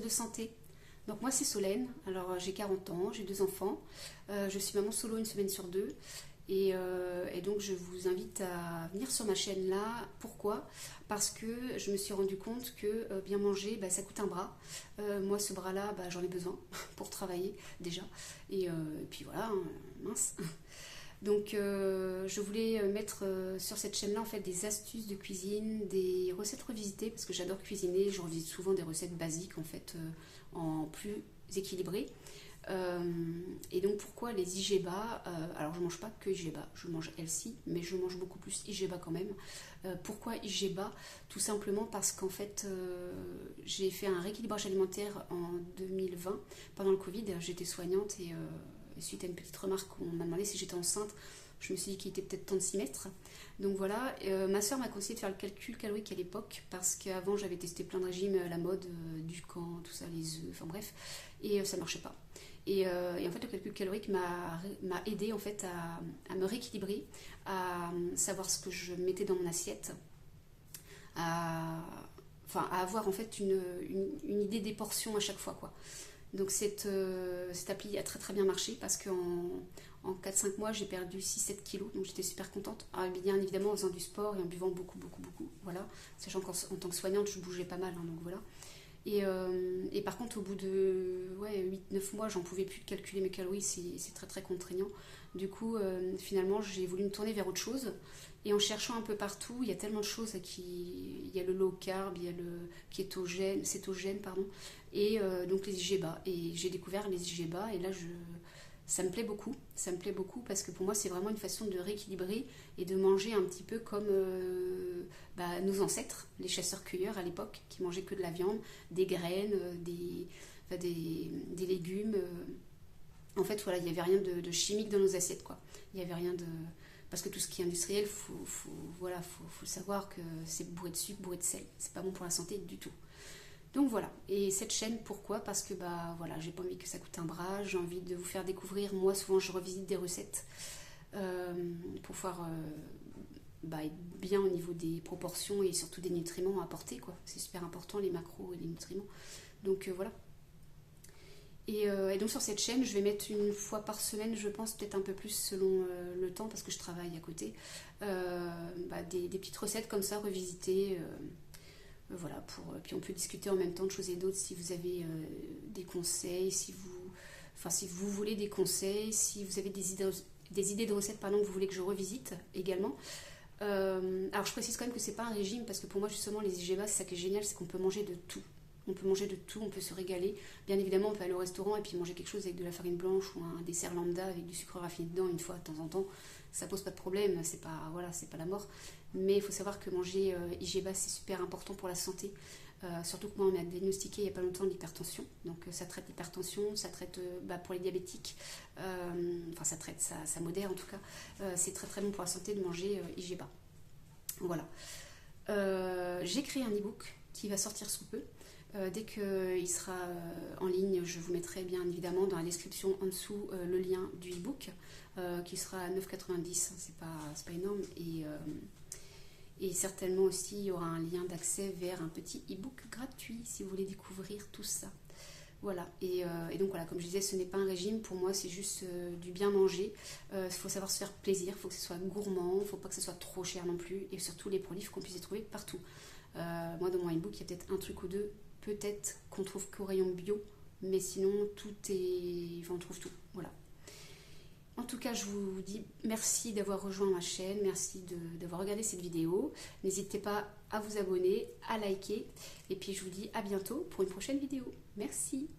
de santé. Donc moi c'est Solène, alors j'ai 40 ans, j'ai 2 enfants, je suis maman solo une semaine sur deux et donc je vous invite à venir sur ma chaîne là. Pourquoi? Parce que je me suis rendu compte que bien manger ça coûte un bras. Moi ce bras là j'en ai besoin pour travailler déjà et puis voilà, hein, mince. Donc je voulais mettre sur cette chaîne-là en fait des astuces de cuisine, des recettes revisitées parce que j'adore cuisiner, je revisite souvent des recettes basiques en fait en plus équilibrées. Et donc pourquoi les IGBA? Alors je mange pas que IGBA, je mange Elsie, mais je mange beaucoup plus IGBA quand même. Pourquoi IGBA? Tout simplement parce qu'en fait j'ai fait un rééquilibrage alimentaire en 2020 pendant le Covid, j'étais soignante et suite à une petite remarque, on m'a demandé si j'étais enceinte. Je me suis dit qu'il était peut-être temps de s'y mettre. Donc voilà, ma soeur m'a conseillé de faire le calcul calorique à l'époque parce qu'avant j'avais testé plein de régimes à la mode, du camp, tout ça, les œufs, enfin bref, et ça marchait pas. Et en fait le calcul calorique m'a aidé en fait à me rééquilibrer, à savoir ce que je mettais dans mon assiette, à avoir en fait une idée des portions à chaque fois quoi. Donc cette appli a très très bien marché parce qu'en 4-5 mois j'ai perdu 6-7 kilos, donc j'étais super contente. Alors, bien évidemment en faisant du sport et en buvant beaucoup, voilà. Sachant qu'en tant que soignante je bougeais pas mal, hein, donc voilà. Et par contre au bout de 8-9 mois j'en pouvais plus de calculer mes calories, c'est très très contraignant. Du coup finalement j'ai voulu me tourner vers autre chose. Et en cherchant un peu partout, il y a tellement de choses il y a le low carb, il y a le cétogène, pardon, et donc les IGBA. Et j'ai découvert les IGBA et là ça me plaît beaucoup parce que pour moi c'est vraiment une façon de rééquilibrer et de manger un petit peu comme nos ancêtres, les chasseurs-cueilleurs à l'époque, qui mangeaient que de la viande, des graines, des légumes. En fait voilà, il n'y avait rien de chimique dans nos assiettes quoi. Il n'y avait rien de... Parce que tout ce qui est industriel, faut le savoir que c'est bourré de sucre, bourré de sel. C'est pas bon pour la santé du tout. Donc voilà. Et cette chaîne, pourquoi? Parce que voilà, j'ai pas envie que ça coûte un bras. J'ai envie de vous faire découvrir. Moi, souvent, je revisite des recettes pour pouvoir être bien au niveau des proportions et surtout des nutriments à apporter, quoi. C'est super important, les macros et les nutriments. Donc voilà. Et donc sur cette chaîne, je vais mettre une fois par semaine, je pense, peut-être un peu plus selon le temps, parce que je travaille à côté, des petites recettes comme ça, revisitées. Voilà, puis on peut discuter en même temps de choses et d'autres si vous avez des conseils, si vous voulez des conseils, si vous avez des idées de recettes pardon, que vous voulez que je revisite également. Alors je précise quand même que c'est pas un régime, parce que pour moi justement les IGBA, c'est ça qui est génial, c'est qu'on peut manger de tout. On peut manger de tout, on peut se régaler. Bien évidemment, on peut aller au restaurant et puis manger quelque chose avec de la farine blanche ou un dessert lambda avec du sucre raffiné dedans une fois de temps en temps. Ça pose pas de problème, c'est pas la mort. Mais il faut savoir que manger IGBA, c'est super important pour la santé. Surtout que moi, on m'a diagnostiqué il n'y a pas longtemps l'hypertension. Donc ça traite l'hypertension, ça traite pour les diabétiques. Ça modère en tout cas. C'est très très bon pour la santé de manger IGBA. Voilà. J'ai créé un e-book qui va sortir sous peu. Dès qu'il sera en ligne, je vous mettrai bien évidemment dans la description en dessous le lien du e-book qui sera à 9,90, c'est pas énorme, et certainement aussi il y aura un lien d'accès vers un petit e-book gratuit si vous voulez découvrir tout ça. Voilà, et donc voilà, comme je disais, ce n'est pas un régime, pour moi c'est juste du bien manger. Il faut savoir se faire plaisir, il faut que ce soit gourmand, il ne faut pas que ce soit trop cher non plus, et surtout les produits qu'on puisse y trouver partout. Moi dans mon e-book il y a peut-être un truc ou deux, peut-être qu'on trouve qu'au rayon bio, mais sinon on trouve tout, voilà. En tout cas, je vous dis merci d'avoir rejoint ma chaîne, merci d'avoir regardé cette vidéo. N'hésitez pas à vous abonner, à liker, et puis je vous dis à bientôt pour une prochaine vidéo. Merci.